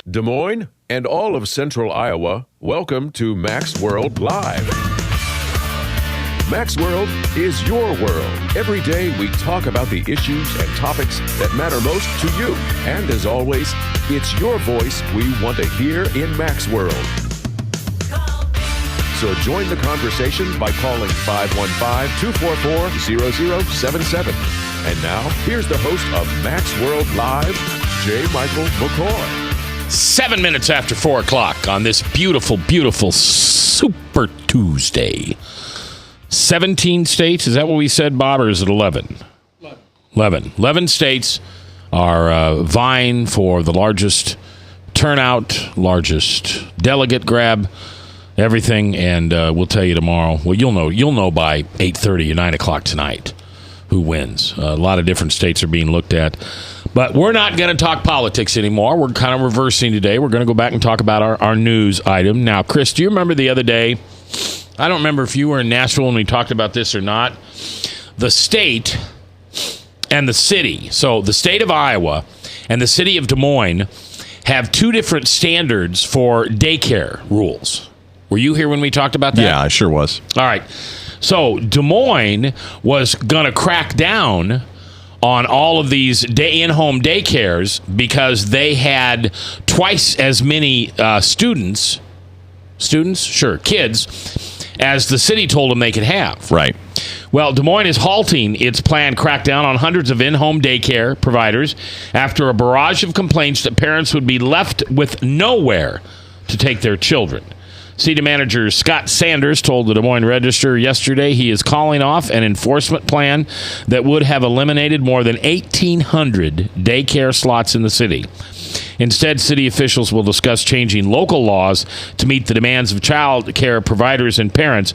Des Moines and all of Central Iowa, welcome to Max World Live. Max World is your world. Every day we talk about the issues and topics that matter most to you. And as always, it's your voice we want to hear in Max World. So join the conversation by calling 515-244-0077. And now, here's the host of Max World Live, J. Michael McCoy. 7 minutes after 4 o'clock on this beautiful, beautiful Super Tuesday. 17 states, is that what we said, Bob, or is it 11? 11. 11 states are vying for the largest turnout, largest delegate grab, everything, and we'll tell you tomorrow. Well, you'll know by 8:30 or 9 o'clock tonight who wins. A lot of different states are being looked at. But we're not going to talk politics anymore. We're kind of reversing today. We're going to go back and talk about our news item. Now, Chris, do you remember the other day? I don't remember if you were in Nashville when we talked about this or not. The state and the city. So the state of Iowa and the city of Des Moines have two different standards for daycare rules. Were you here when we talked about that? Yeah, I sure was. All right. So Des Moines was going to crack down on all of these in-home daycares because they had twice as many kids, as the city told them they could have. Right. Well, Des Moines is halting its planned crackdown on hundreds of in-home daycare providers after a barrage of complaints that parents would be left with nowhere to take their children. City Manager Scott Sanders told the Des Moines Register yesterday he is calling off an enforcement plan that would have eliminated more than 1,800 daycare slots in the city. Instead, city officials will discuss changing local laws to meet the demands of child care providers and parents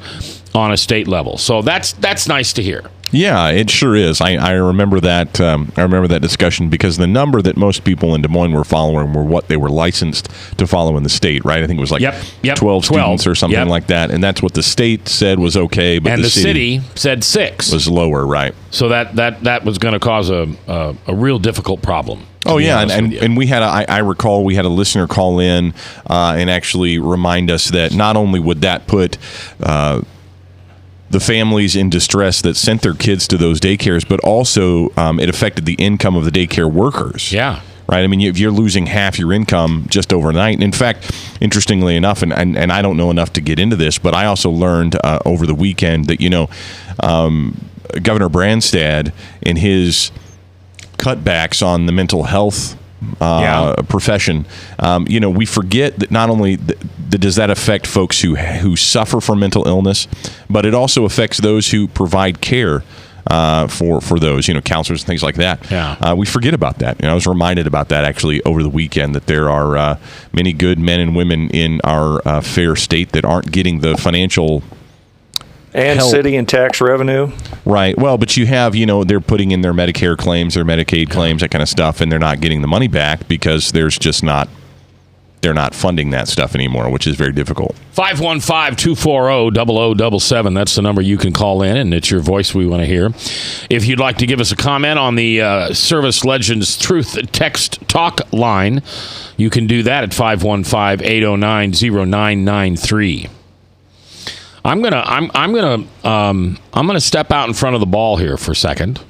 on a state level. So that's nice to hear. Yeah, it sure is. I remember that. I remember that discussion because the number that most people in Des Moines were following were what they were licensed to follow in the state, right? I think it was like 12 students or something like that, and that's what the state said was okay, but and the city said 6 was lower, right? So that was going to cause a real difficult problem. Oh, yeah, and we had I recall we had a listener call in and actually remind us that not only would that put the families in distress that sent their kids to those daycares, but also it affected the income of the daycare workers. Yeah. Right? I mean, if you're losing half your income just overnight. And in fact, interestingly enough, and I don't know enough to get into this, but I also learned over the weekend that, Governor Branstad in his cutbacks on the mental health profession, we forget that not only does that affect folks who suffer from mental illness, but it also affects those who provide care for those, counselors and things like that. Yeah. We forget about that. I was reminded about that actually over the weekend, that there are many good men and women in our fair state that aren't getting the financial and help. City and tax revenue. Right. Well, but you have, they're putting in their Medicare claims, their Medicaid claims, that kind of stuff, and they're not getting the money back because they're not funding that stuff anymore, which is very difficult. 515-240-0077. That's the number you can call in, and it's your voice we want to hear. If you'd like to give us a comment on the Service Legends Truth Text Talk line, you can do that at 515-809-0993. I'm gonna step out in front of the ball here for a second,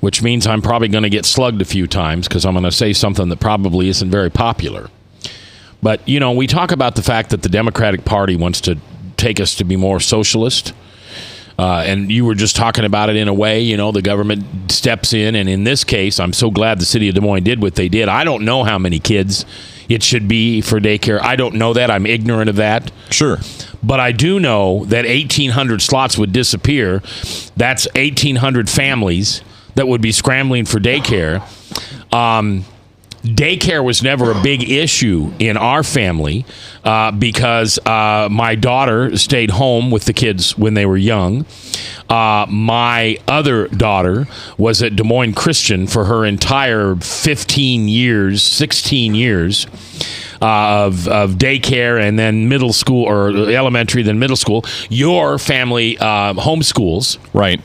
which means I'm probably going to get slugged a few times because I'm going to say something that probably isn't very popular. But, we talk about the fact that the Democratic Party wants to take us to be more socialist. And you were just talking about it in a way, the government steps in. And in this case, I'm so glad the city of Des Moines did what they did. I don't know how many kids it should be for daycare. I don't know that. I'm ignorant of that. Sure. But I do know that 1,800 slots would disappear. That's 1,800 families that would be scrambling for daycare. Daycare was never a big issue in our family because my daughter stayed home with the kids when they were young. My other daughter was at Des Moines Christian for her entire 16 years of daycare and then middle school, or elementary, then middle school. Your family homeschools. Right.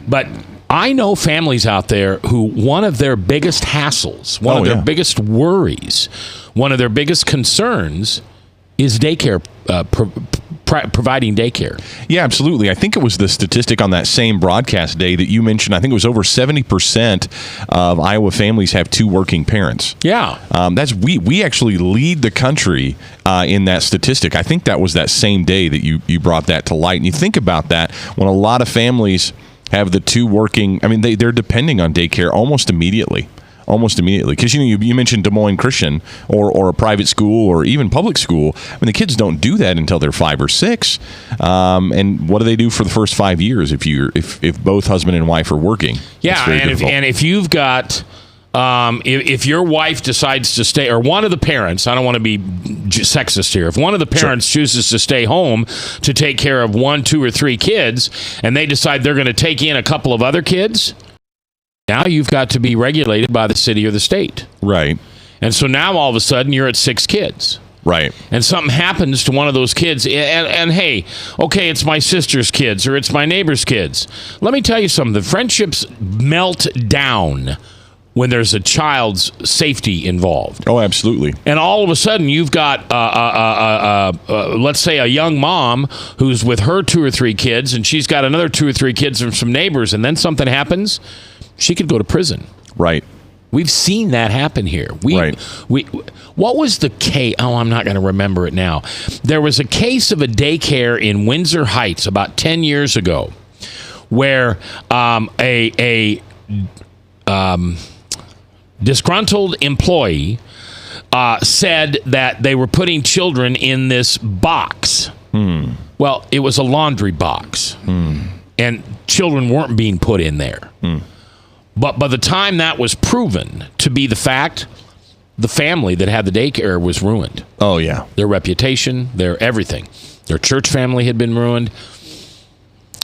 But I know families out there who one of their biggest hassles, one of their biggest worries, one of their biggest concerns is daycare, providing daycare. Yeah, absolutely. I think it was the statistic on that same broadcast day that you mentioned. I think it was over 70% of Iowa families have two working parents. Yeah. We actually lead the country in that statistic. I think that was that same day that you brought that to light. And you think about that, when a lot of families have the two working, I mean, they're depending on daycare almost immediately. Because you mentioned Des Moines Christian or a private school or even public school. I mean, the kids don't do that until they're 5 or 6. And what do they do for the first 5 years if both husband and wife are working? Yeah, and if you've got if your wife decides to stay, or one of the parents, I don't want to be sexist here, if one of the parents chooses to stay home to take care of 1, 2, or 3 kids, and they decide they're going to take in a couple of other kids, now you've got to be regulated by the city or the state. Right. And so now all of a sudden you're at 6 kids. Right. And something happens to one of those kids, and hey, okay, it's my sister's kids or it's my neighbor's kids. Let me tell you something. The friendships melt down when there's a child's safety involved. Oh, absolutely. And all of a sudden, you've got, let's say, a young mom who's with her 2 or 3 kids, and she's got another 2 or 3 kids from some neighbors, and then something happens, she could go to prison. Right. We've seen that happen here. What was the case? Oh, I'm not going to remember it now. There was a case of a daycare in Windsor Heights about 10 years ago where a disgruntled employee said that they were putting children in this box. Well, it was a laundry box, and children weren't being put in there. But by the time that was proven to be the fact, the family that had the daycare was ruined. Oh, yeah. Their reputation, their everything. Their church family had been ruined.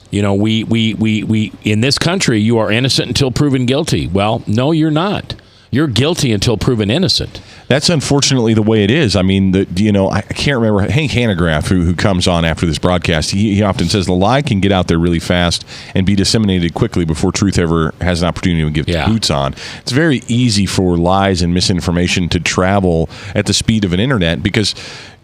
You know, we in this country, you are innocent until proven guilty. Well, no, you're not. You're guilty until proven innocent. That's unfortunately the way it is. I mean, I can't remember. Hank Hanegraaff, who comes on after this broadcast, he often says the lie can get out there really fast and be disseminated quickly before truth ever has an opportunity to get the boots on. It's very easy for lies and misinformation to travel at the speed of an internet because,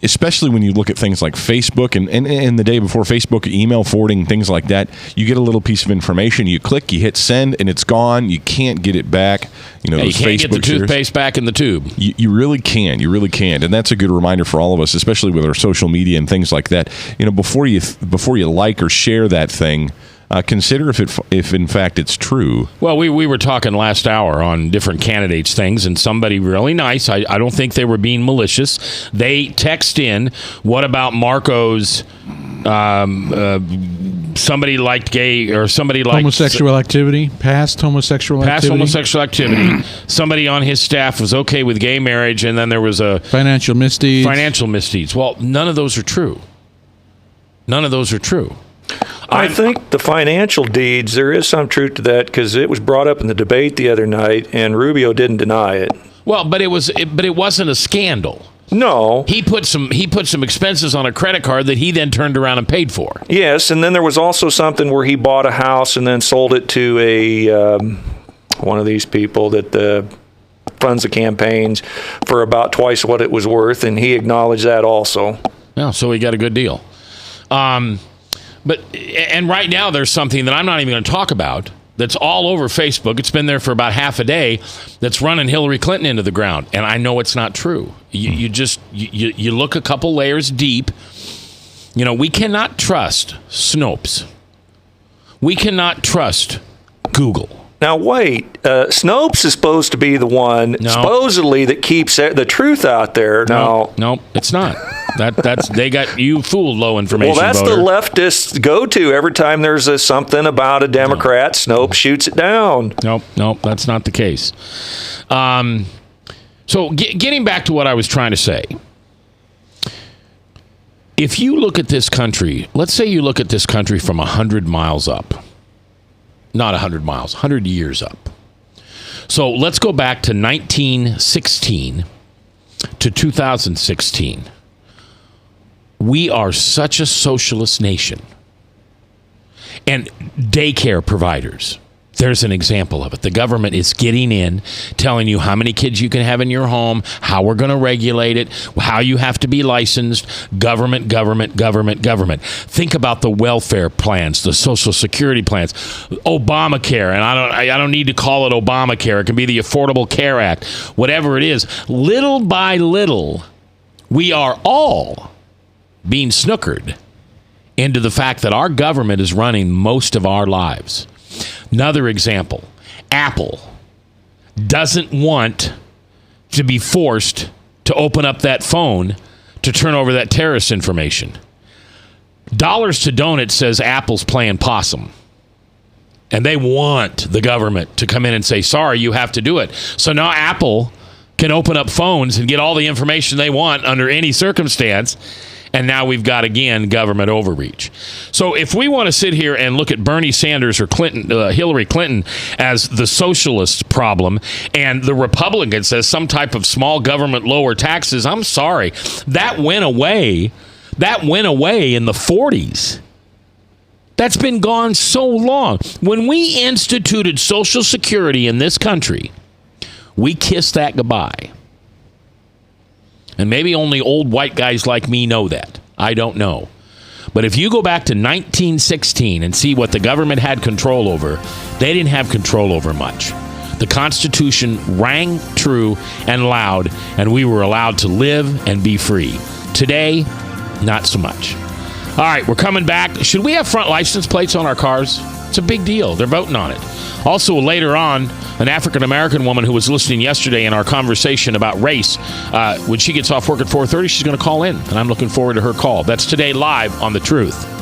especially when you look at things like Facebook and the day before Facebook, email forwarding, things like that, you get a little piece of information, you click, you hit send, and it's gone. You can't get it back. You know, you can't get the toothpaste back in the tube. You really can. You really can. And that's a good reminder for all of us, especially with our social media and things like that. You know, before you like or share that thing, consider if in fact it's true. Well, we were talking last hour on different candidates' things, and somebody really nice, I don't think they were being malicious, they text in, what about Marco's somebody liked gay, or somebody liked homosexual activity, past homosexual activity. Somebody on his staff was okay with gay marriage, and then there was a financial misdeeds. Well, none of those are true. I think the financial deeds, there is some truth to that because it was brought up in the debate the other night, and Rubio didn't deny it. Well, but it wasn't a scandal. No. He put some expenses on a credit card that he then turned around and paid for. Yes, and then there was also something where he bought a house and then sold it to a one of these people that funds the campaigns for about twice what it was worth, and he acknowledged that also. Yeah, so he got a good deal. But right now there's something that I'm not even going to talk about that's all over Facebook. It's been there for about half a day. That's running Hillary Clinton into the ground, and I know it's not true. You look a couple layers deep. You know, we cannot trust Snopes. We cannot trust Google. Now, wait. Snopes is supposed to be the one, supposedly, that keeps the truth out there. No, it's not. That's they got you fooled, low information Well, that's voter. the leftists go-to. Every time there's something about a Democrat, Snopes shoots it down. Nope, that's not the case. So getting back to what I was trying to say. If you look at this country, let's say you look at this country from 100 miles up. Not 100 miles, 100 years up. So let's go back to 1916 to 2016. We are such a socialist nation. And daycare providers. There's an example of it. The government is getting in, telling you how many kids you can have in your home, how we're going to regulate it, how you have to be licensed. Government, government, government, government. Think about the welfare plans, the Social Security plans, Obamacare, and I don't need to call it Obamacare. It can be the Affordable Care Act, whatever it is. Little by little, we are all being snookered into the fact that our government is running most of our lives. Another example, Apple doesn't want to be forced to open up that phone to turn over that terrorist information. Dollars to Donuts says Apple's playing possum. And they want the government to come in and say, sorry, you have to do it. So now Apple can open up phones and get all the information they want under any circumstance. And now we've got, again, government overreach. So if we want to sit here and look at Bernie Sanders or Hillary Clinton as the socialist problem and the Republicans as some type of small government, lower taxes, I'm sorry. That went away. That went away in the 40s. That's been gone so long. When we instituted Social Security in this country, we kissed that goodbye. And maybe only old white guys like me know that. I don't know. But if you go back to 1916 and see what the government had control over, they didn't have control over much. The Constitution rang true and loud, and we were allowed to live and be free. Today, not so much. All right, we're coming back. Should we have front license plates on our cars? It's a big deal. They're voting on it. Also, later on, an African-American woman who was listening yesterday in our conversation about race, when she gets off work at 4:30, she's going to call in, and I'm looking forward to her call. That's today live on The Truth.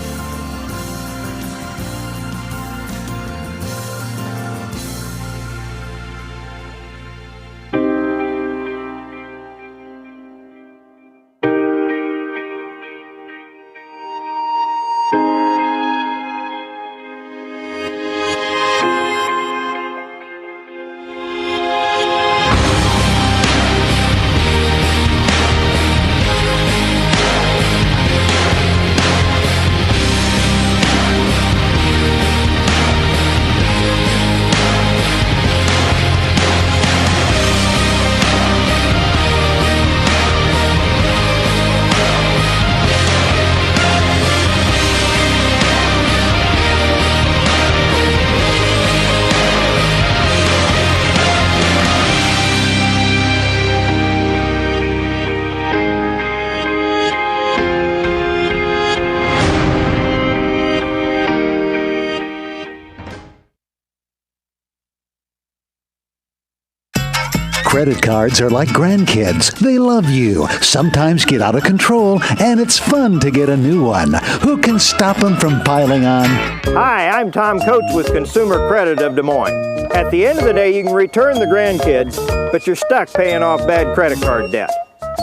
Credit cards are like grandkids. They love you, sometimes get out of control, and it's fun to get a new one. Who can stop them from piling on? Hi, I'm Tom Coates with Consumer Credit of Des Moines. At the end of the day, you can return the grandkids, but you're stuck paying off bad credit card debt.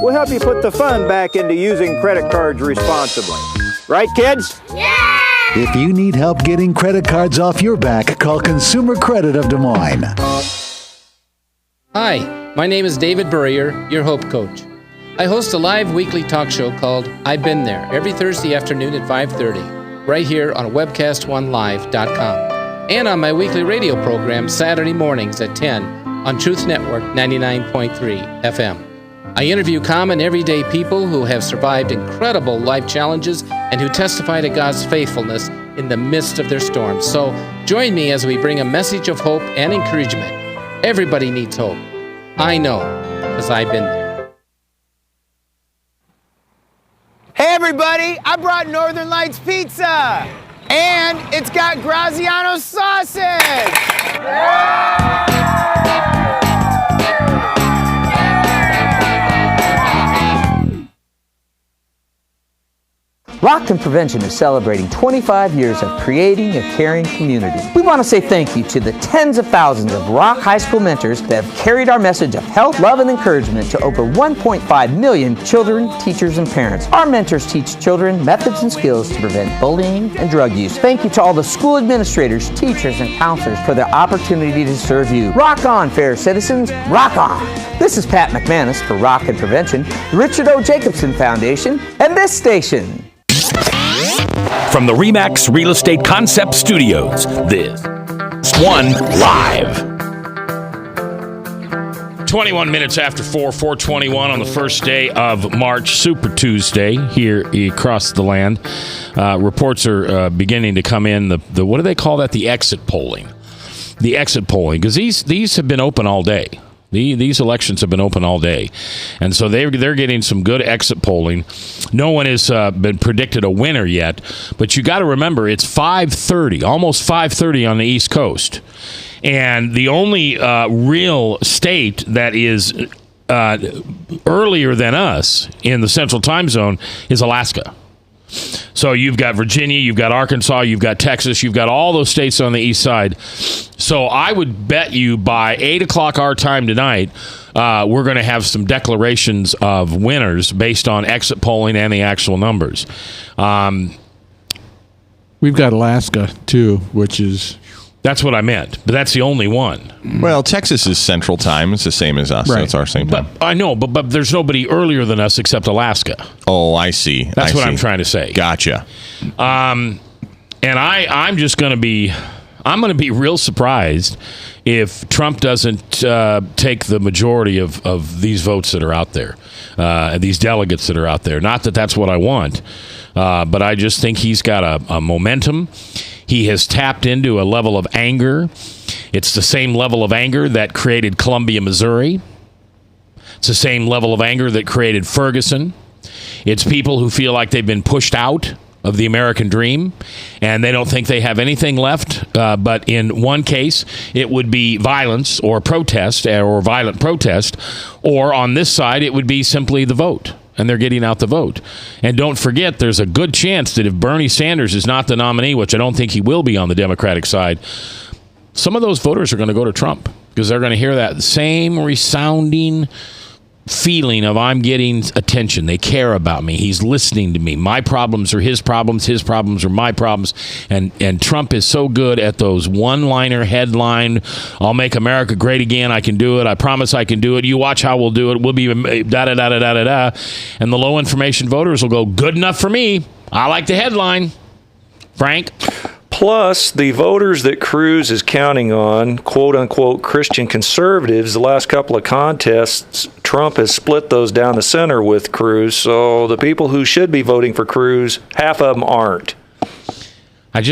We'll help you put the fun back into using credit cards responsibly. Right, kids? Yeah! If you need help getting credit cards off your back, call Consumer Credit of Des Moines. Hi. My name is David Burrier, your Hope Coach. I host a live weekly talk show called I've Been There every Thursday afternoon at 5:30, right here on webcast1live.com, and on my weekly radio program Saturday mornings at 10 on Truth Network 99.3 FM. I interview common everyday people who have survived incredible life challenges and who testify to God's faithfulness in the midst of their storms. So join me as we bring a message of hope and encouragement. Everybody needs hope. I know, because I've been there. Hey everybody, I brought Northern Lights Pizza! And it's got Graziano sausage! Rock and Prevention is celebrating 25 years of creating a caring community. We want to say thank you to the tens of thousands of Rock High School mentors that have carried our message of health, love, and encouragement to over 1.5 million children, teachers, and parents. Our mentors teach children methods and skills to prevent bullying and drug use. Thank you to all the school administrators, teachers, and counselors for their opportunity to serve you. Rock on, fair citizens. Rock on. This is Pat McManus for Rock and Prevention, the Richard O. Jacobson Foundation, and this station. From the RE/MAX Real Estate Concept Studios, this 1 live. 21 minutes after 4:21 on the first day of March, Super Tuesday here across the land. Reports are beginning to come in. The what do they call that? The exit polling. The exit polling, because these have been open all day. These elections have been open all day, and so they're getting some good exit polling. No one has been predicted a winner yet, but you got to remember it's 5:30, almost 5:30 on the East Coast, and the only real state that is earlier than us in the Central Time Zone is Alaska. So you've got Virginia, you've got Arkansas, you've got Texas, you've got all those states on the east side. So I would bet you by 8 o'clock our time tonight, we're going to have some declarations of winners based on exit polling and the actual numbers. We've got Alaska, too, which is... That's what I meant, but that's the only one. Well, Texas is Central Time. It's the same as us, so it's our same time. But I know, but there's nobody earlier than us except Alaska. Oh, I see. That's what I'm trying to say. Gotcha. And I'm just going to be... I'm going to be real surprised if Trump doesn't take the majority of these votes that are out there, these delegates that are out there. Not that that's what I want, but I just think he's got a momentum. He has tapped into a level of anger. It's the same level of anger that created Columbia, Missouri. It's the same level of anger that created Ferguson. It's people who feel like they've been pushed out of the American dream, and they don't think they have anything left. But in one case, it would be violence or protest or violent protest, or on this side, it would be simply the vote, and they're getting out the vote. And don't forget, there's a good chance that if Bernie Sanders is not the nominee, which I don't think he will be on the Democratic side, some of those voters are going to go to Trump because they're going to hear that same resounding feeling of I'm getting attention. They care about me. He's listening to me. My problems are his problems are my problems. And Trump is so good at those one-liner headline, I'll make America great again. I can do it. I promise I can do it. You watch how we'll do it. We'll be da-da-da-da-da-da-da. And the low-information voters will go, good enough for me. I like the headline. Frank? Plus, the voters that Cruz is counting on, quote-unquote Christian conservatives, the last couple of contests, Trump has split those down the center with Cruz. So the people who should be voting for Cruz, half of them aren't. I'm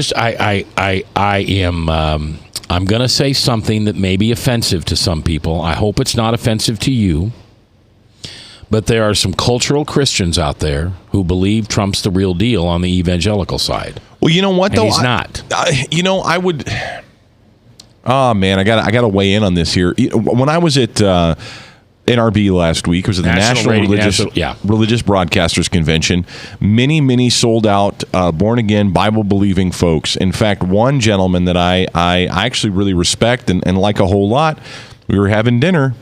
going to say something that may be offensive to some people. I hope it's not offensive to you. But there are some cultural Christians out there who believe Trump's the real deal on the evangelical side. Well, you know what, though? And he's not. I would... Oh, man, I got to weigh in on this here. When I was at NRB last week, it was at the National Religious Broadcasters Convention, many sold-out, born-again, Bible-believing folks. In fact, one gentleman that I actually really respect and like a whole lot, we were having dinner,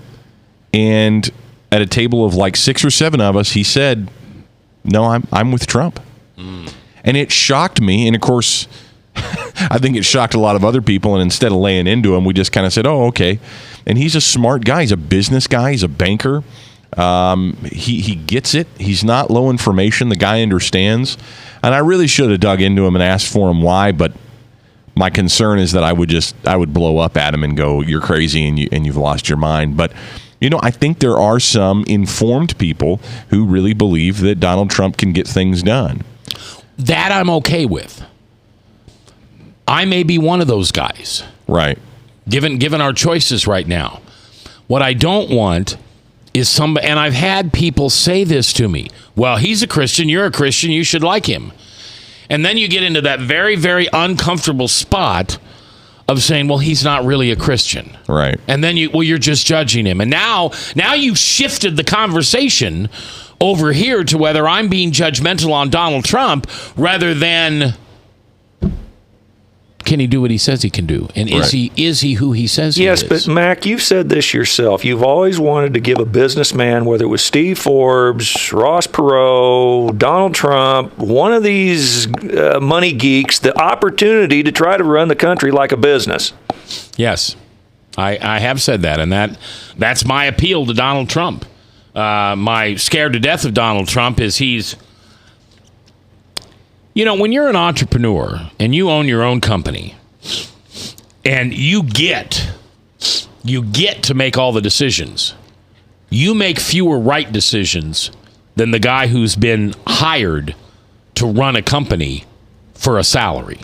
and at a table of like 6 or 7 of us, he said, no, I'm with Trump. And it shocked me. And of course, I think it shocked a lot of other people. And instead of laying into him, we just kind of said, oh, okay. And he's a smart guy. He's a business guy. He's a banker. He gets it. He's not low information. The guy understands. And I really should have dug into him and asked for him why. But my concern is that I would blow up at him and go, you're crazy and you've lost your mind. But I think there are some informed people who really believe that Donald Trump can get things done. That I'm okay with. I may be one of those guys. Right. Given our choices right now. What I don't want is somebody, and I've had people say this to me, well, he's a Christian, you're a Christian, you should like him. And then you get into that very, very uncomfortable spot of saying, well, he's not really a Christian. Right. And then you're just judging him. And now you've shifted the conversation over here to whether I'm being judgmental on Donald Trump rather than can he do what he says he can do? And is he who he says he is? Yes, but Mac, you've said this yourself. You've always wanted to give a businessman, whether it was Steve Forbes, Ross Perot, Donald Trump, one of these money geeks, the opportunity to try to run the country like a business. Yes, I have said that, and that's my appeal to Donald Trump. My scared to death of Donald Trump is he's... when you're an entrepreneur and you own your own company And you get to make all the decisions. You make fewer right decisions than the guy who's been hired to run a company for a salary.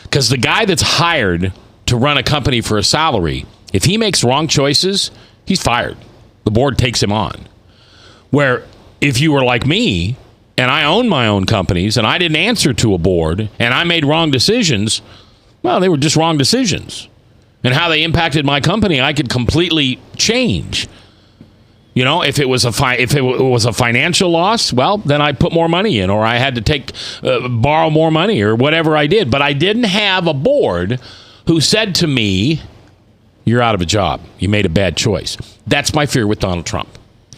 Because the guy that's hired to run a company for a salary, if he makes wrong choices, he's fired. The board takes him on. Where if you were like me, and I own my own companies, and I didn't answer to a board, and I made wrong decisions, well, they were just wrong decisions. And how they impacted my company, I could completely change. You know, if it was a financial loss, well, then I put more money in, or I had to borrow more money, or whatever I did. But I didn't have a board who said to me, "You're out of a job. You made a bad choice." That's my fear with Donald Trump.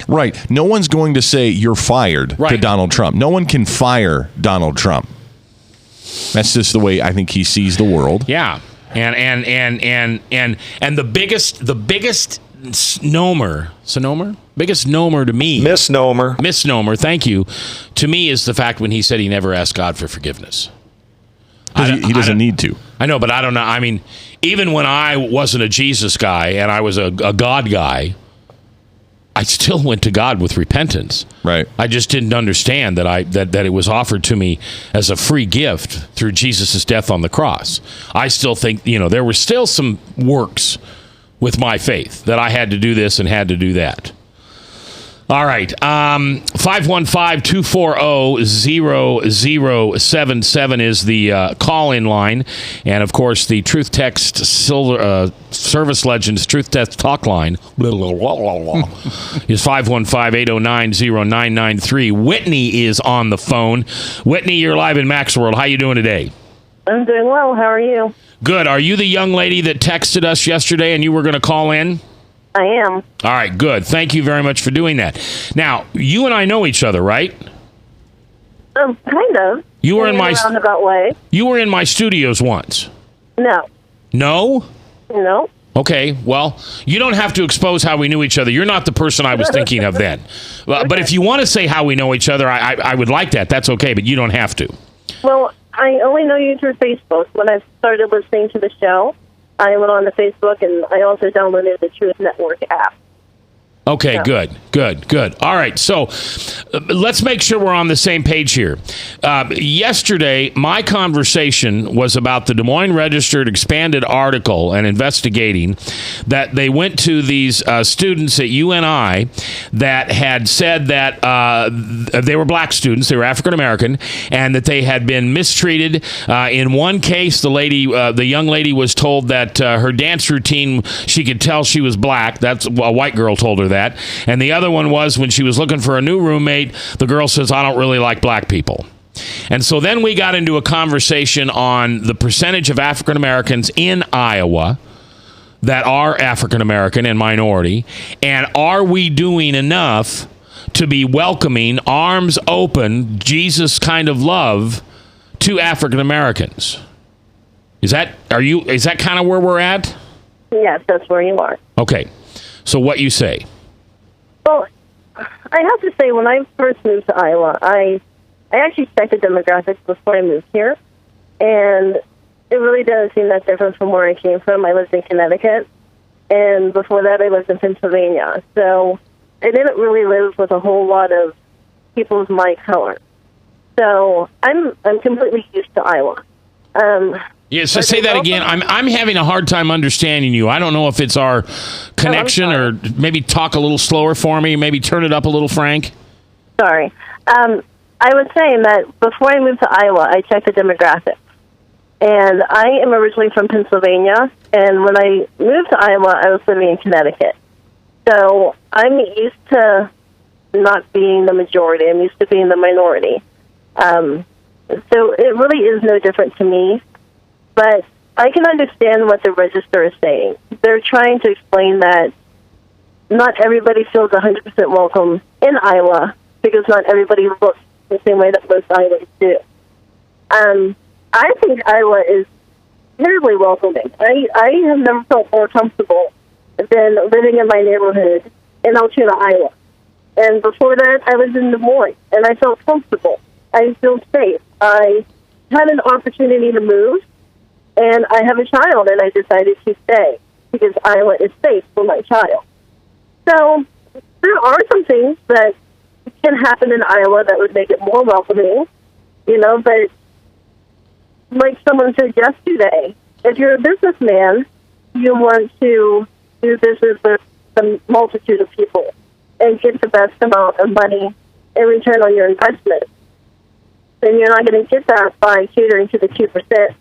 Right. No one's going to say you're fired to Donald Trump. No one can fire Donald Trump. That's just the way I think he sees the world. Yeah. And the biggest misnomer, thank you, to me is the fact when he said he never asked God for forgiveness. He doesn't need to. I know, but I don't know. I mean, even when I wasn't a Jesus guy and I was a God guy, I still went to God with repentance. Right. I just didn't understand that it was offered to me as a free gift through Jesus' death on the cross. I still think, there were still some works with my faith that I had to do this and had to do that. All right. 515-240-0077 is the call-in line. And, of course, the Truth Text Service Legends Truth Text talk line is 515-809-0993. Whitney is on the phone. Whitney, you're live in Max World. How you doing today? I'm doing well. How are you? Good. Are you the young lady that texted us yesterday and you were going to call in? I am. All right, good. Thank you very much for doing that. Now, you and I know each other, right? Kind of. You were in my roundabout way. You were in my studios once. No. No? No. Okay, well, you don't have to expose how we knew each other. You're not the person I was thinking of then. Okay. But if you want to say how we know each other, I would like that. That's okay, but you don't have to. Well, I only know you through Facebook. When I started listening to the show, I went on to Facebook, and I also downloaded the Truth Network app. Okay, good. All right, so let's make sure we're on the same page here. Yesterday, my conversation was about the Des Moines Registered expanded article and investigating that they went to these students at UNI that had said that they were black students, they were African American, and that they had been mistreated. In one case, the young lady was told that her dance routine, she could tell she was black. That's a white girl told her that. And the other one was when she was looking for a new roommate, the girl says, "I don't really like black people." And so then we got into a conversation on the percentage of African Americans in Iowa that are African American and minority, and are we doing enough to be welcoming, arms open, Jesus kind of love to African Americans? Is that kind of where we're at? Yes, that's where you are. Okay. So what you say? Well, I have to say, when I first moved to Iowa, I actually checked the demographics before I moved here, and it really doesn't seem that different from where I came from. I lived in Connecticut, and before that I lived in Pennsylvania. So I didn't really live with a whole lot of people of my color. So I'm completely used to Iowa. Yeah, so say that again. I'm having a hard time understanding you. I don't know if it's our connection, or maybe talk a little slower for me. Maybe turn it up a little, Frank. Sorry. I was saying that before I moved to Iowa, I checked the demographics. And I am originally from Pennsylvania, and when I moved to Iowa, I was living in Connecticut. So I'm used to not being the majority. I'm used to being the minority. So it really is no different to me. But I can understand what the Register is saying. They're trying to explain that not everybody feels 100% welcome in Iowa, because not everybody looks the same way that most Iowans do. I think Iowa is terribly welcoming. I have never felt more comfortable than living in my neighborhood in Altoona, Iowa. And before that, I was in Des Moines, and I felt comfortable. I feel safe. I had an opportunity to move, And I have a child, and I decided to stay because Iowa is safe for my child. So there are some things that can happen in Iowa that would make it more welcoming, but like someone said yesterday, if you're a businessman, you want to do business with a multitude of people and get the best amount of money in return on your investment. Then you're not going to get that by catering to the 2%.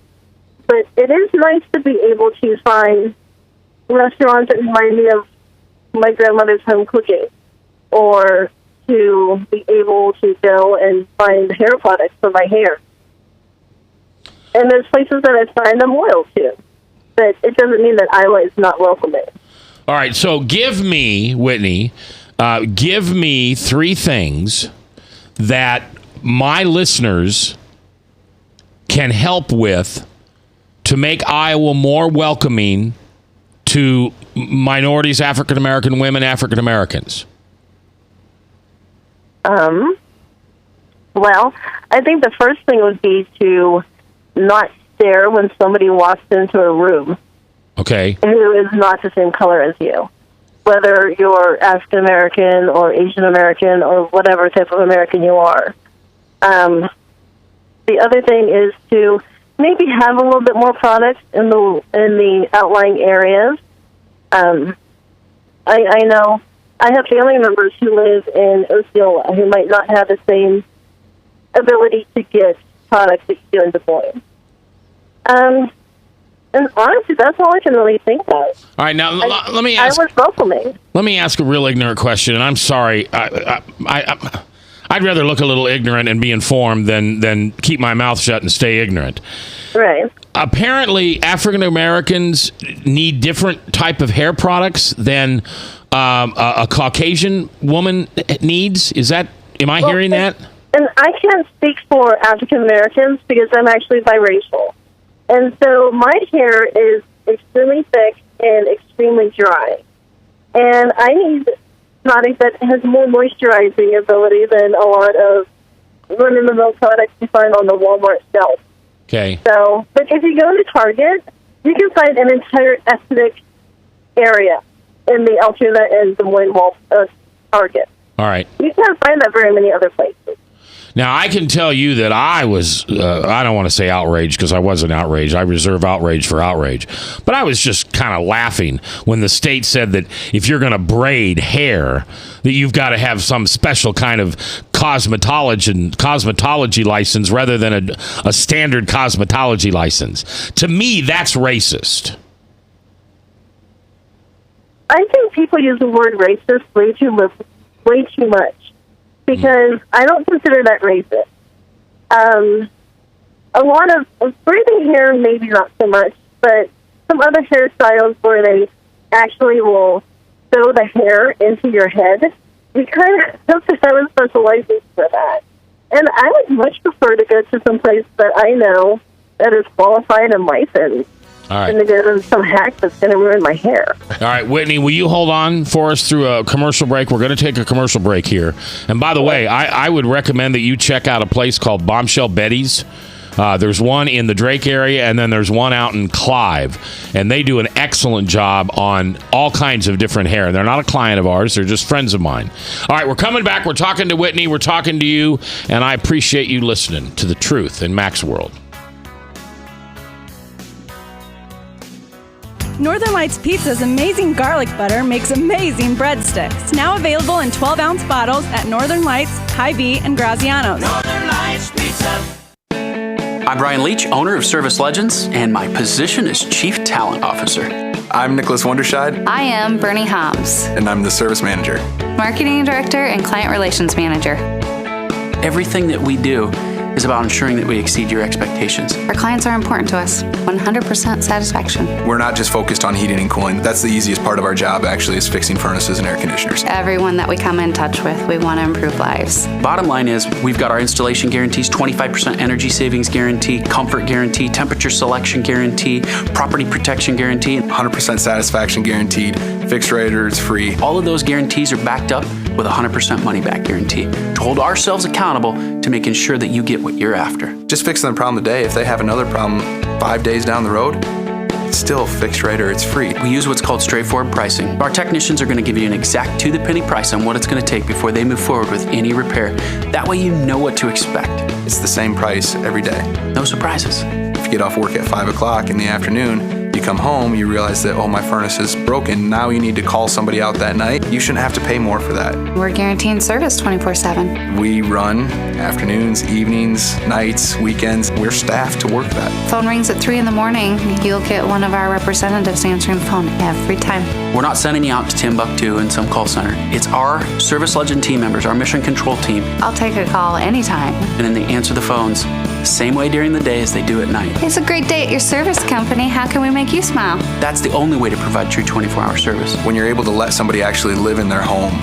But it is nice to be able to find restaurants that remind me of my grandmother's home cooking, or to be able to go and find hair products for my hair. And there's places that I find I'm loyal to. But it doesn't mean that Iowa is not welcoming. All right, so give me, Whitney, give me 3 things that my listeners can help with to make Iowa more welcoming to minorities, African American women, African Americans. Well, I think the first thing would be to not stare when somebody walks into a room. Okay. Who is not the same color as you. Whether you're African American or Asian American or whatever type of American you are. The other thing is to maybe have a little bit more products in the outlying areas. I know I have family members who live in Osceola who might not have the same ability to get products that you do in Des Moines. And honestly, that's all I can really think of. All right, now let me ask. I was welcoming. Let me ask a real ignorant question, and I'm sorry. I'd rather look a little ignorant and be informed than keep my mouth shut and stay ignorant. Right. Apparently, African Americans need different type of hair products than a Caucasian woman needs. Am I hearing that? And I can't speak for African Americans because I'm actually biracial. And so my hair is extremely thick and extremely dry. And I need product that has more moisturizing ability than a lot of run-of-the-mill products you find on the Walmart shelf. Okay. So, but if you go to Target, you can find an entire ethnic area in the Altoona and Des Moines Target. All right. You can't find that very many other places. Now, I can tell you that I was, I don't want to say outraged because I wasn't outraged. I reserve outrage for outrage. But I was just kind of laughing when the state said that if you're going to braid hair, that you've got to have some special kind of cosmetology license rather than a standard cosmetology license. To me, that's racist. I think people use the word racist way too much. Because I don't consider that racist. A lot of braiding hair, maybe not so much, but some other hairstyles where they actually will sew the hair into your head, you kind of have to have a special license for that. And I would much prefer to go to some place that I know that is qualified and licensed. All right. And to go to some hack that's going to ruin my hair. All right, Whitney, will you hold on for us through a commercial break? We're going to take a commercial break here. And by the way, I would recommend that you check out a place called Bombshell Betty's. There's one in the Drake area, and then there's one out in Clive. And they do an excellent job on all kinds of different hair. They're not a client of ours. They're just friends of mine. All right, we're coming back. We're talking to Whitney. We're talking to you. And I appreciate you listening to The Truth in Mac's World. Northern Lights Pizza's amazing garlic butter makes amazing breadsticks. Now available in 12-ounce bottles at Northern Lights, Hy-Vee, and Graziano's. Northern Lights Pizza. I'm Brian Leach, owner of Service Legends, and my position is Chief Talent Officer. I'm Nicholas Wonderscheid. I am Bernie Hobbs. And I'm the Service Manager. Marketing Director and Client Relations Manager. Everything that we do is about ensuring that we exceed your expectations. Our clients are important to us. 100% satisfaction. We're not just focused on heating and cooling. That's the easiest part of our job, actually, is fixing furnaces and air conditioners. Everyone that we come in touch with, we want to improve lives. Bottom line is, we've got our installation guarantees, 25% energy savings guarantee, comfort guarantee, temperature selection guarantee, property protection guarantee. 100% satisfaction guaranteed. Fixed rate or it's free. All of those guarantees are backed up with a 100% money-back guarantee to hold ourselves accountable to making sure that you get what you're after. Just fixing the problem today. If they have another problem 5 days down the road, it's still fixed right or it's free. We use what's called straightforward pricing. Our technicians are going to give you an exact to-the-penny price on what it's going to take before they move forward with any repair. That way you know what to expect. It's the same price every day. No surprises. If you get off work at 5 o'clock in the afternoon, you come home, you realize that, oh, my furnace is broken. Now you need to call somebody out that night. You shouldn't have to pay more for that. We're guaranteeing service 24/7. We run afternoons, evenings, nights, weekends. We're staffed to work that. Phone rings at 3 in the morning. You'll get one of our representatives answering the phone every time. We're not sending you out to Timbuktu in some call center. It's our Service Legend team members, our mission control team. I'll take a call anytime. And then they answer the phones the same way during the day as they do at night. It's a great day at your service company. How can we make you smile? That's the only way to provide true 24-hour service. When you're able to let somebody actually live in their home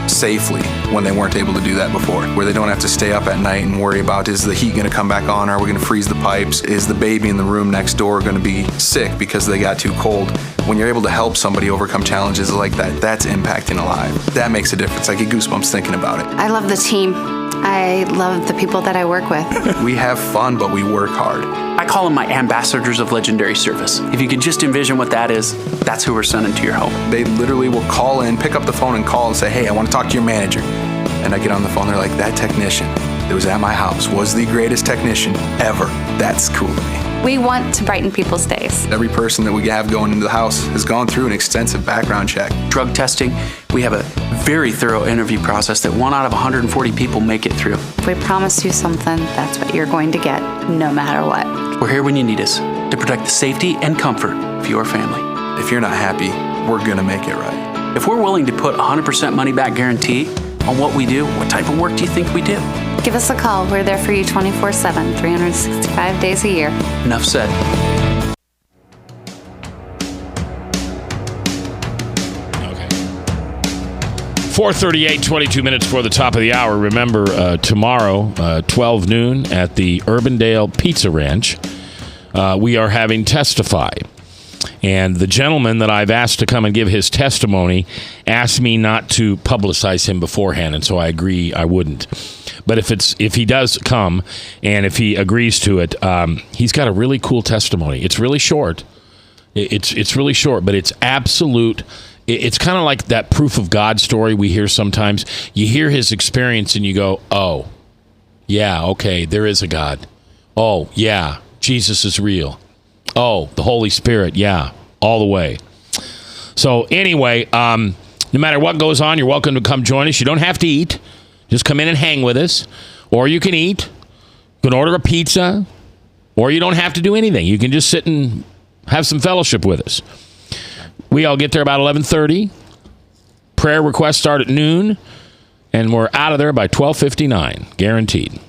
safely when they weren't able to do that before, where they don't have to stay up at night and worry about, is the heat going to come back on? Are we going to freeze the pipes? Is the baby in the room next door going to be sick because they got too cold? When you're able to help somebody overcome challenges like that, that's impacting a life. That makes a difference. I get goosebumps thinking about it. I love the team. I love the people that I work with. We have fun, but we work hard. I call them my ambassadors of legendary service. If you could just envision what that is, that's who we're sending to your home. They literally will call in, pick up the phone and call and say, hey, I want to talk to your manager. And I get on the phone, they're like, that technician that was at my house was the greatest technician ever. That's cool to me. We want to brighten people's days. Every person that we have going into the house has gone through an extensive background check. Drug testing, we have a very thorough interview process that 1 out of 140 people make it through. If we promise you something, that's what you're going to get, no matter what. We're here when you need us to protect the safety and comfort of your family. If you're not happy, we're going to make it right. If we're willing to put 100% money-back guarantee on what we do, what type of work do you think we do? Give us a call. We're there for you 24/7, 365 days a year. Enough said. Okay. 4:38, 22 minutes before the top of the hour. Remember, tomorrow, 12 noon at the Urbandale Pizza Ranch, we are having Testify. And the gentleman that I've asked to come and give his testimony asked me not to publicize him beforehand, and so I agree I wouldn't. But if he does come and if he agrees to it, he's got a really cool testimony. It's really short. It's really short, but it's absolute. It's kind of like that proof of God story we hear sometimes. You hear his experience and you go, oh, yeah, okay, there is a God. Oh, yeah, Jesus is real. Oh, the Holy Spirit, yeah, all the way. So anyway, no matter what goes on, you're welcome to come join us. You don't have to eat. Just come in and hang with us. Or you can eat. You can order a pizza. Or you don't have to do anything. You can just sit and have some fellowship with us. We all get there about 11:30. Prayer requests start at noon. And we're out of there by 12:59. Guaranteed.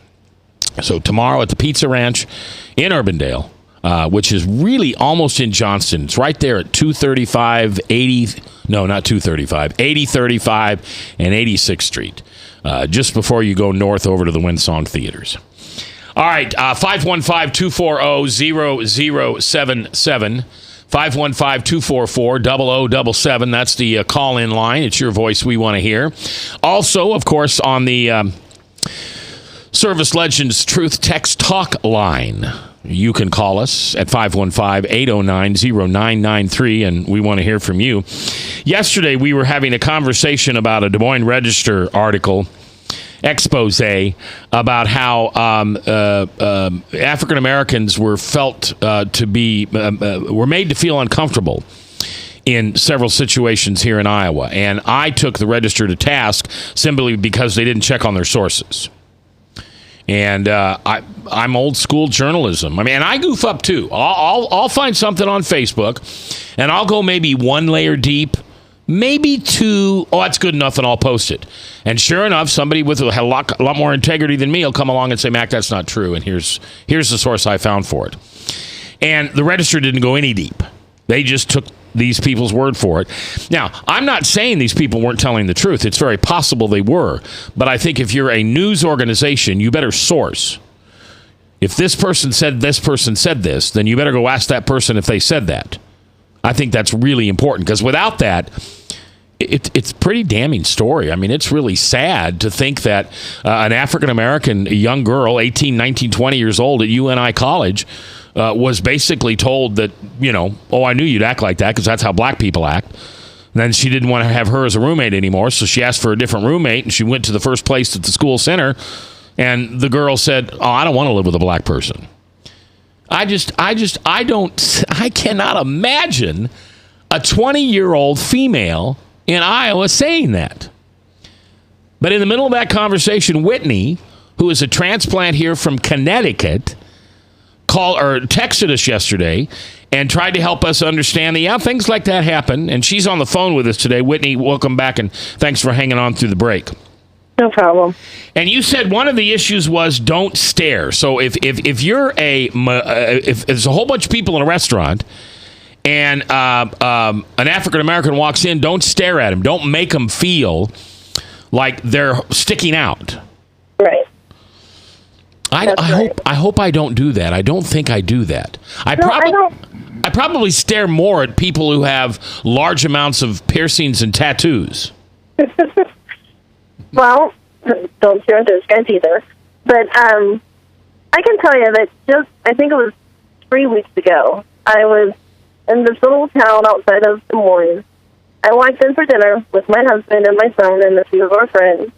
So tomorrow at the Pizza Ranch in Urbandale, which is really almost in Johnston. It's right there at 235, 80, no, not 235, 8035 and 86th Street. Just before you go north over to the Winsong Theaters. All right, 515-240-0077. 515-244-0077. That's the call-in line. It's your voice we want to hear. Also, of course, on the Service Legends Truth Text Talk line, you can call us at 515-809-0993, and we want to hear from you. Yesterday, we were having a conversation about a Des Moines Register article, expose, about how African Americans were felt to be, were made to feel uncomfortable in several situations here in Iowa. And I took the Register to task simply because they didn't check on their sources. And I'm old school journalism. I mean, and I goof up too. I'll find something on Facebook, and I'll go maybe one layer deep, maybe two. Oh, that's good enough, and I'll post it. And sure enough, somebody with a lot more integrity than me will come along and say, "Mac, that's not true." And here's the source I found for it. And the Register didn't go any deep. They just took these people's word for it. Now, I'm not saying these people weren't telling the truth. It's very possible they were. But I think if you're a news organization, you better source. If this person said this, then you better go ask that person if they said that. I think that's really important, because without that, it's a pretty damning story. I mean, it's really sad to think that an African-American young girl, 18, 19, 20 years old at UNI College, was basically told that, I knew you'd act like that because that's how black people act. And then she didn't want to have her as a roommate anymore, so she asked for a different roommate, and she went to the first place at the school center, and the girl said, I don't want to live with a black person. I cannot imagine a 20-year-old female in Iowa saying that. But in the middle of that conversation, Whitney, who is a transplant here from Connecticut, texted us yesterday and tried to help us understand things like that happen. And she's on the phone with us today. Whitney, welcome back, and thanks for hanging on through the break. No problem. And you said one of the issues was don't stare. So if you're if there's a whole bunch of people in a restaurant and an African American walks in, don't stare at him. Don't make them feel like they're sticking out. Right. I hope I don't do that. I don't think I do that. I probably stare more at people who have large amounts of piercings and tattoos. Well, don't stare at those guys either. But I can tell you that I think it was 3 weeks ago, I was in this little town outside of Des Moines. I walked in for dinner with my husband and my son and a few of our friends,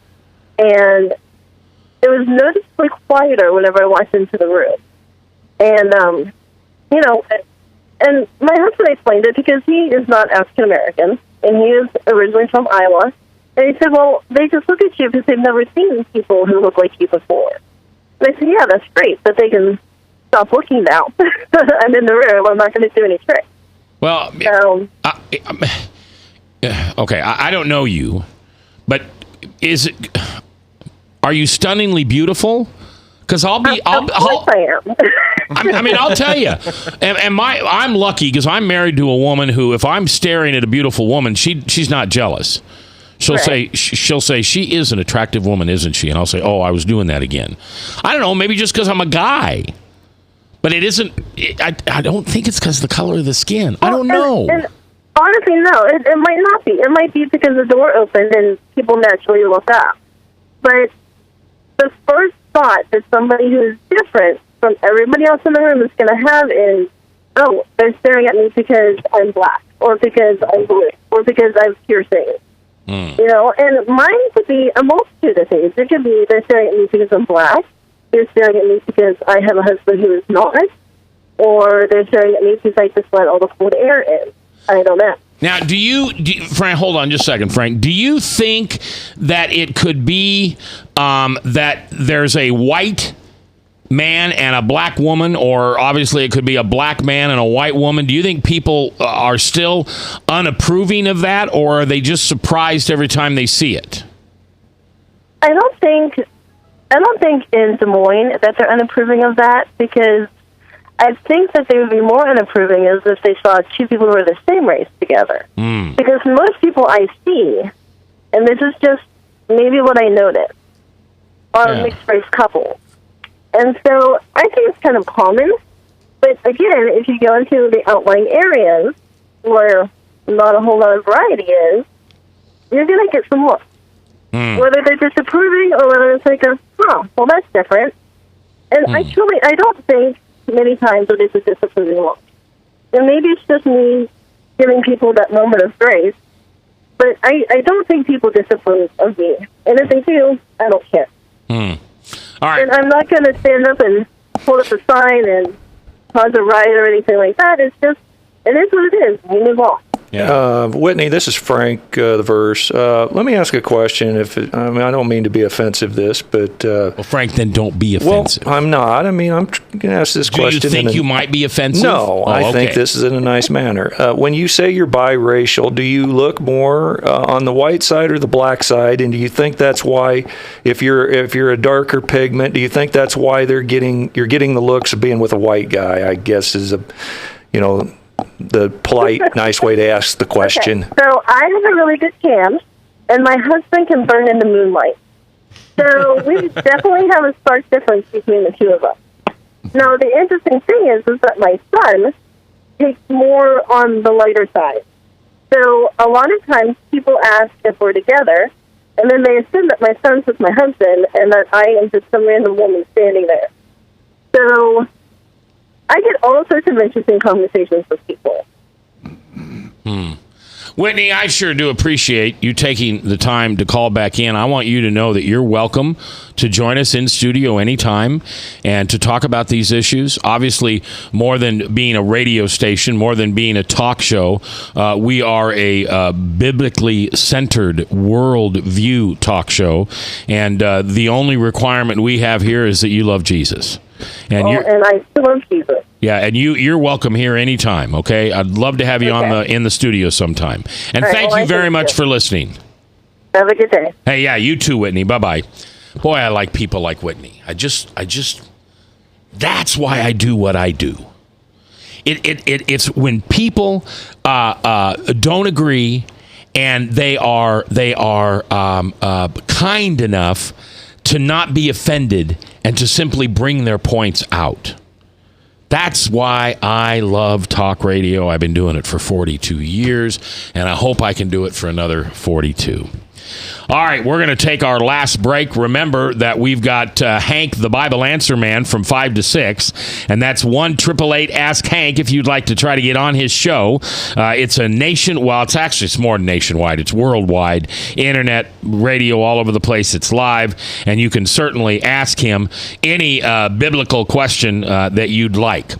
and it was noticeably quieter whenever I walked into the room. And, and my husband explained it because he is not African-American, and he is originally from Iowa. And he said, well, they just look at you because they've never seen people who look like you before. And I said, yeah, that's great, but they can stop looking now. I'm in the room. I'm not going to do any tricks. Well, okay, I don't know you, but are you stunningly beautiful? Because Of course I am. I'll tell you. I'm lucky because I'm married to a woman who, if I'm staring at a beautiful woman, she's not jealous. She'll say she is an attractive woman, isn't she? And I'll say, oh, I was doing that again. I don't know, maybe just because I'm a guy. But it isn't. I don't think it's because of the color of the skin. I don't know. And honestly, no, it might not be. It might be because the door opened and people naturally look up. But the first thought that somebody who is different from everybody else in the room is going to have is, oh, they're staring at me because I'm black, or because I'm blue, or because I have piercings. And mine could be a multitude of things. It could be they're staring at me because I'm black, they're staring at me because I have a husband who is not, or they're staring at me because I just let all the cold air in. I don't know. Now, Frank, hold on just a second, Frank. Do you think that it could be that there's a white man and a black woman, or obviously it could be a black man and a white woman? Do you think people are still unapproving of that, or are they just surprised every time they see it? I don't think in Des Moines that they're unapproving of that, because I think that they would be more unapproving as if they saw two people who were the same race together. Because most people I see, and this is just maybe what I noticed, are mixed-race couples. And so I think it's kind of common. But again, if you go into the outlying areas where not a whole lot of variety is, you're going to get some looks. Whether they're disapproving or whether it's like, well, that's different. And I don't think many times it is a disapproving look. And maybe it's just me giving people that moment of grace, but I don't think people disapprove of me. And if they do, I don't care. All right. And I'm not going to stand up and hold up a sign and cause a riot or anything like that. It is what it is. We move on. Yeah. Whitney, this is Frank, the Verse. Let me ask a question. I don't mean to be offensive, but... well, Frank, then don't be offensive. Well, I'm not. I'm going to ask this question. Do you think you might be offensive? No, I think this is in a nice manner. When you say you're biracial, do you look more on the white side or the black side? And do you think that's why, if you're a darker pigment, do you think that's why you're getting the looks of being with a white guy, I guess is the polite, nice way to ask the question. Okay. So I have a really good cam, and my husband can burn in the moonlight. So we definitely have a stark difference between the two of us. Now, the interesting thing is that my son takes more on the lighter side. So a lot of times people ask if we're together, and then they assume that my son's with my husband and that I am just some random woman standing there. So I get all sorts of interesting conversations with people. Whitney, I sure do appreciate you taking the time to call back in. I want you to know that you're welcome to join us in studio anytime and to talk about these issues. Obviously, more than being a radio station, more than being a talk show, we are a biblically centered worldview talk show. And the only requirement we have here is that you love Jesus. And I still love Jesus. Yeah, and you're welcome here anytime, okay? I'd love to have you in the studio sometime. And thank you very much for listening. Have a good day. Hey, yeah, you too, Whitney. Bye-bye. Boy, I like people like Whitney. I just that's why I do what I do. It's when people don't agree and they are kind enough to not be offended and to simply bring their points out. That's why I love talk radio. I've been doing it for 42 years, and I hope I can do it for another 42. All right, we're going to take our last break. Remember that we've got Hank, the Bible Answer Man, from 5 to 6, and that's 1-888-ASK-HANK if you'd like to try to get on his show. It's it's more nationwide. It's worldwide, internet, radio, all over the place. It's live, and you can certainly ask him any biblical question that you'd like.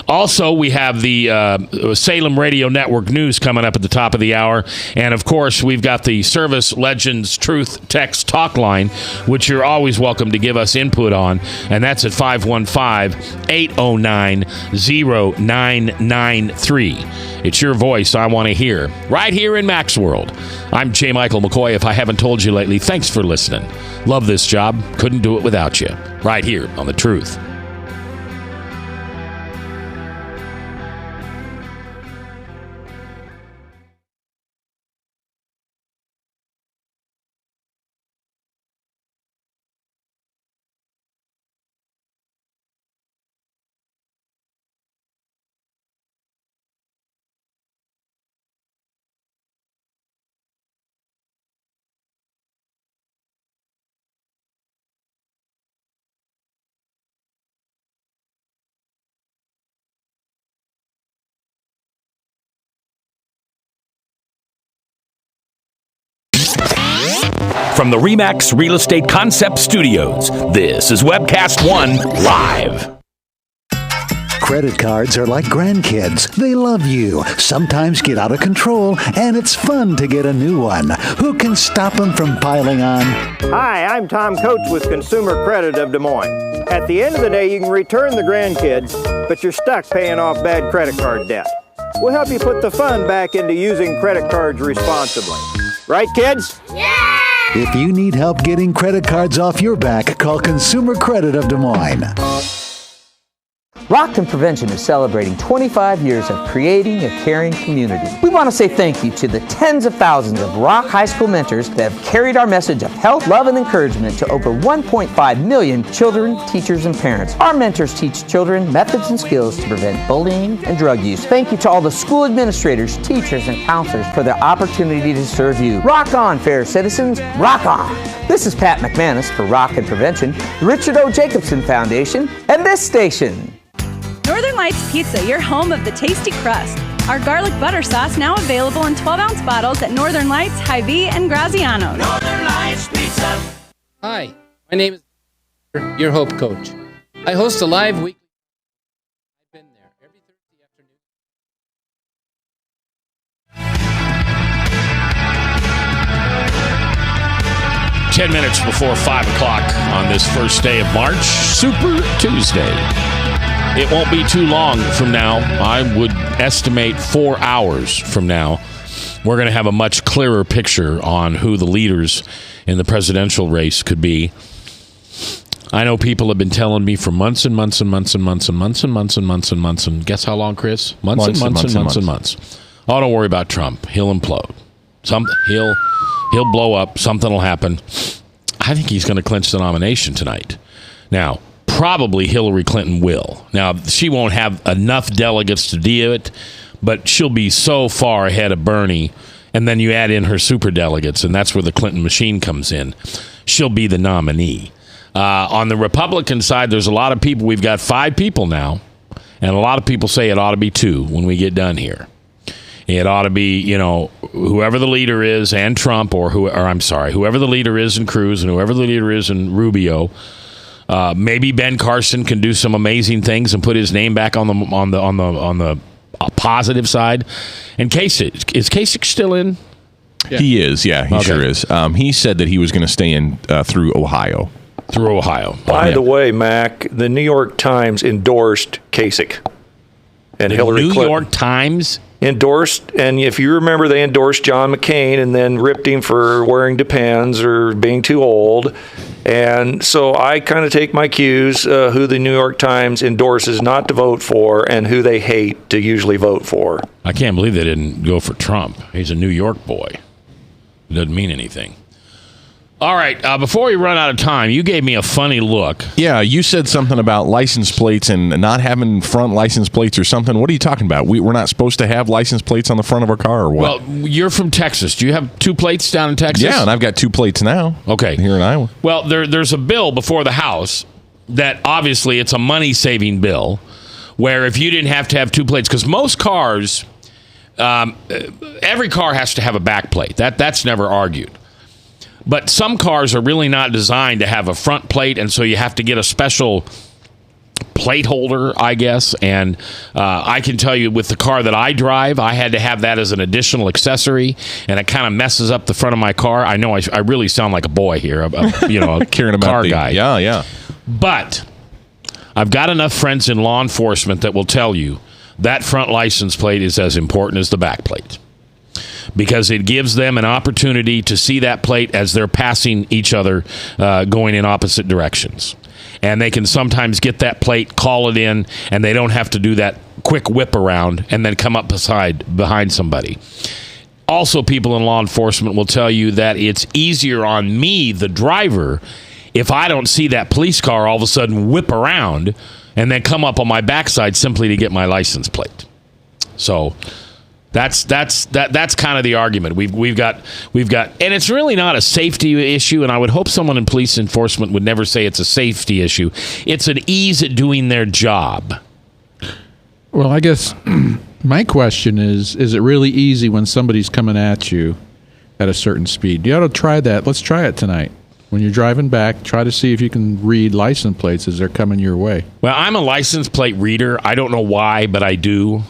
Also, we have the Salem Radio Network News coming up at the top of the hour, and of course, we've got the Service Legends Truth Text Talk Line, which you're always welcome to give us input on, and that's at 515-809-0993. It's your voice I want to hear, right here in Mac's World. I'm J. Michael McCoy. If I haven't told you lately, thanks for listening. Love this job. Couldn't do it without you. Right here on The Truth. From the RE/MAX Real Estate Concept Studios, this is Webcast One Live. Credit cards are like grandkids. They love you, sometimes get out of control, and it's fun to get a new one. Who can stop them from piling on? Hi, I'm Tom Coates with Consumer Credit of Des Moines. At the end of the day, you can return the grandkids, but you're stuck paying off bad credit card debt. We'll help you put the fun back into using credit cards responsibly. Right, kids? Yeah! If you need help getting credit cards off your back, call Consumer Credit of Des Moines. Rockton Prevention is celebrating 25 years of creating a caring community. We want to say thank you to the tens of thousands of Rock High School mentors that have carried our message of health, love, and encouragement to over 1.5 million children, teachers, and parents. Our mentors teach children methods and skills to prevent bullying and drug use. Thank you to all the school administrators, teachers, and counselors for their opportunity to serve you. Rock on, fair citizens. Rock on. This is Pat McManus for Rockton Prevention, the Richard O. Jacobson Foundation, and this station. Northern Lights Pizza, your home of the tasty crust. Our garlic butter sauce now available in 12-ounce bottles at Northern Lights, Hy-Vee, and Graziano's. Northern Lights Pizza. Hi, my name is your Hope Coach. I host a live weekly. I've been there every Thursday afternoon. 10 minutes before 5 o'clock on this first day of March, Super Tuesday. It won't be too long from now. I would estimate 4 hours from now, we're going to have a much clearer picture on who the leaders in the presidential race could be. I know people have been telling me for months and months and months and months and months and months and months and months and guess how long, Chris? Months and months. Oh, don't worry about Trump. He'll implode. He'll blow up. Something will happen. I think he's going to clinch the nomination tonight. Now, probably Hillary Clinton will. Now, she won't have enough delegates to do it, but she'll be so far ahead of Bernie. And then you add in her superdelegates, and that's where the Clinton machine comes in. She'll be the nominee. On the Republican side, there's a lot of people. We've got 5 people now, and a lot of people say it ought to be 2 when we get done here. It ought to be, whoever the leader is and Trump, whoever the leader is in Cruz and whoever the leader is in Rubio. Maybe Ben Carson can do some amazing things and put his name back on the positive side. And Kasich, is Kasich still in? Yeah. He is, yeah, he sure is. He said that he was going to stay in through Ohio. By the way, Mac, the New York Times endorsed Kasich. And Hillary Clinton. New York Times? Endorsed, and if you remember, they endorsed John McCain and then ripped him for wearing Depends or being too old. And so I kind of take my cues, who the New York Times endorses not to vote for and who they hate to usually vote for. I can't believe they didn't go for Trump. He's a New York boy. It doesn't mean anything. All right, before we run out of time, you gave me a funny look. Yeah, you said something about license plates and not having front license plates or something. What are you talking about? We're not supposed to have license plates on the front of our car or what? Well, you're from Texas. Do you have 2 plates down in Texas? Yeah, and I've got 2 plates now. Okay. Here in Iowa. Well, there's a bill before the House that obviously it's a money-saving bill where if you didn't have to have 2 plates, because most cars, every car has to have a back plate. That's never argued. But some cars are really not designed to have a front plate, and so you have to get a special plate holder, I guess. And I can tell you with the car that I drive, I had to have that as an additional accessory, and it kind of messes up the front of my car. I know I really sound like a boy here, a caring about car guy. Yeah. But I've got enough friends in law enforcement that will tell you that front license plate is as important as the back plate, because it gives them an opportunity to see that plate as they're passing each other, going in opposite directions. And they can sometimes get that plate, call it in, and they don't have to do that quick whip around and then come up behind somebody. Also, people in law enforcement will tell you that it's easier on me, the driver, if I don't see that police car all of a sudden whip around and then come up on my backside simply to get my license plate. So That's kind of the argument. We've got, and it's really not a safety issue. And I would hope someone in police enforcement would never say it's a safety issue. It's an ease at doing their job. Well, I guess my question is it really easy when somebody's coming at you at a certain speed? You ought to try that. Let's try it tonight. When you're driving back, try to see if you can read license plates as they're coming your way. Well, I'm a license plate reader. I don't know why, but I do.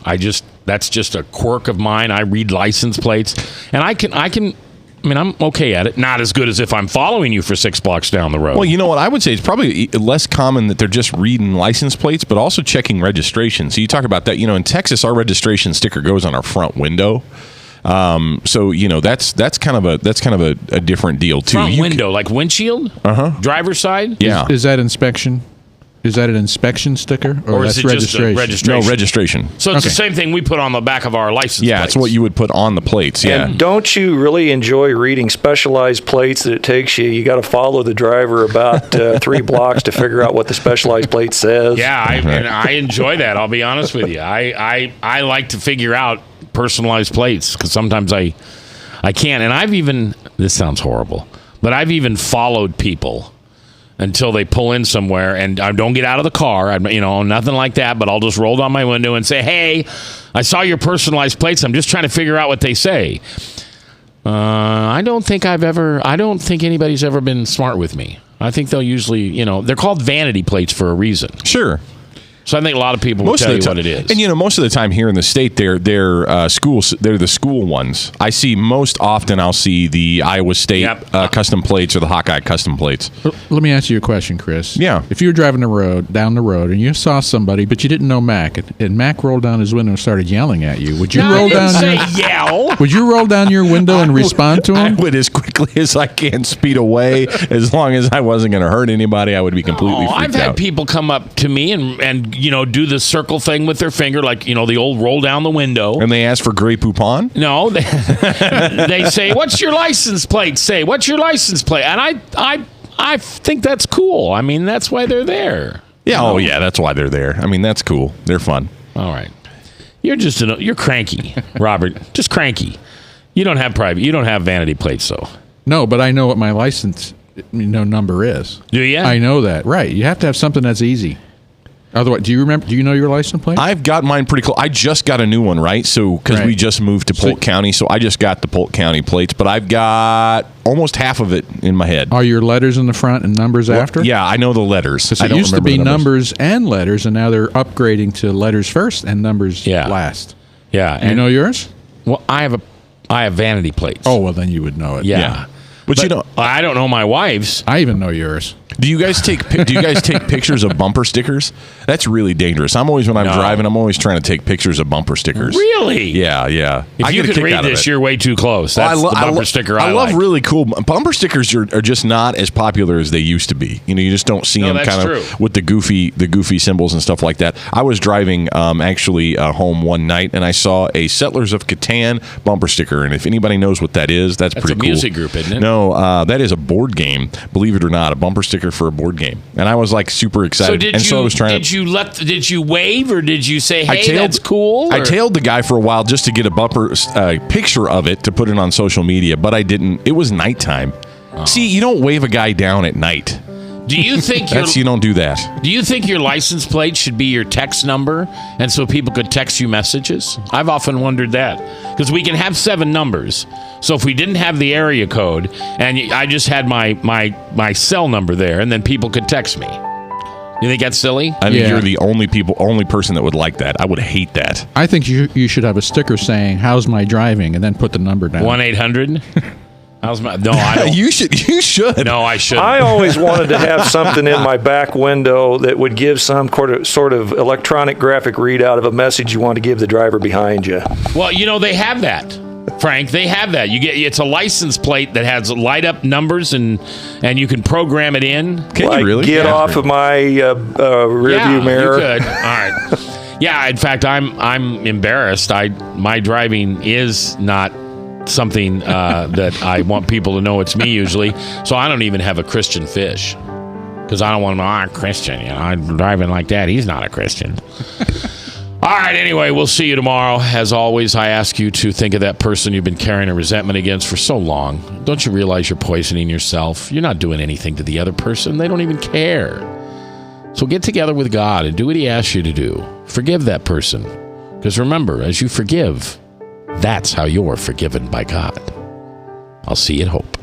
That's just a quirk of mine. I read license plates, and I'm okay at it. Not as good as if I'm following you for 6 blocks down the road. Well, you know what? I would say it's probably less common that they're just reading license plates, but also checking registration. So you talk about that. In Texas, our registration sticker goes on our front window. So that's kind of a different deal too. Front window, like windshield, driver's side. Yeah, is that inspection? Is that an inspection sticker, or is it registration? Just a registration? No, registration. So it's the same thing we put on the back of our license. Yeah, plates. it's what you would put on the plates. Yeah. And don't you really enjoy reading specialized plates that it takes you? You got to follow the driver about 3 blocks to figure out what the specialized plate says. Yeah, and I enjoy that. I'll be honest with you. I like to figure out personalized plates because sometimes I can't. And this sounds horrible, but I've even followed people until they pull in somewhere, and I don't get out of the car, nothing like that, but I'll just roll down my window and say, hey, I saw your personalized plates. I'm just trying to figure out what they say. I don't think anybody's ever been smart with me. I think they'll usually, they're called vanity plates for a reason. Sure. So I think a lot of people will tell you what it is. And most of the time here in the state, they're schools. They're the school ones. I see most often. I'll see the Iowa State custom plates or the Hawkeye custom plates. Let me ask you a question, Chris. Yeah. If you were driving down the road, and you saw somebody, but you didn't know Mac, and Mac rolled down his window and started yelling at you, would you roll down? Yell. Would you roll down your window and respond to him? I would, as quickly as I can, speed away. As long as I wasn't going to hurt anybody, I would be completely freaked out. I've had people come up to me and do the circle thing with their finger, like, the old roll down the window. And they ask for Grey Poupon? No. They say, what's your license plate say? What's your license plate? And I think that's cool. I mean, that's why they're there. Yeah, oh, yeah, that's why they're there. I mean, that's cool. They're fun. All right. You're cranky, Robert. Just cranky. You don't have vanity plates, though. No, but I know what my license number is. Do you? I know that. Right. You have to have something that's easy. Otherwise, do you know your license plate? I've got mine pretty close. I just got a new one, right? So, because we just moved to Polk County, so I just got the Polk County plates, but I've got almost half of it in my head. Are your letters in the front and numbers after? Yeah, I know the letters. Because it used to be numbers and letters, and now they're upgrading to letters first and numbers last. Yeah. You know yours? Well, I have vanity plates. Oh, well, then you would know it. Yeah. But you know, I don't know my wife's. I even know yours. Do you guys take pictures of bumper stickers? That's really dangerous. When I'm driving, I'm always trying to take pictures of bumper stickers. Really? Yeah. If you could read this, you're way too close. That's the bumper sticker I love like. really cool bumper stickers. Are just not as popular as they used to be. You just don't see them kind of with the goofy symbols and stuff like that. I was driving home one night and I saw a Settlers of Catan bumper sticker, and if anybody knows what that is, that's pretty cool. That's a music group, isn't it? No, that is a board game. Believe it or not, a bumper sticker for a board game, and I was like super excited. So I was trying. Did you wave or did you say, "Hey, that's cool"? I tailed the guy for a while just to get a bumper picture of it to put it on social media, but I didn't. It was nighttime. Oh. See, you don't wave a guy down at night. Do you think you don't do that? Do you think your license plate should be your text number, and so people could text you messages? I've often wondered that, because we can have 7 numbers. So if we didn't have the area code, and I just had my cell number there, and then people could text me. You think that's silly? I think you're the only person that would like that. I would hate that. I think you should have a sticker saying, "How's my driving?" and then put the number down. 1-800. How's my? No, I don't. You should. No, I shouldn't. I always wanted to have something in my back window that would give some sort of electronic graphic readout of a message you want to give the driver behind you. Well, they have that, Frank. They have that. It's a license plate that has light up numbers and you can program it in. Can you really? Get off of my rearview mirror. You could. All right. Yeah. In fact, I'm embarrassed. My driving is not something that I want people to know it's me usually. So I don't even have a Christian fish because I don't want them. I'm Christian. I'm driving like that. He's not a Christian. All right. Anyway, we'll see you tomorrow. As always, I ask you to think of that person you've been carrying a resentment against for so long. Don't you realize you're poisoning yourself? You're not doing anything to the other person. They don't even care. So get together with God and do what he asks you to do. Forgive that person. Because remember, as you forgive, that's how you're forgiven by God. I'll see you at Hope.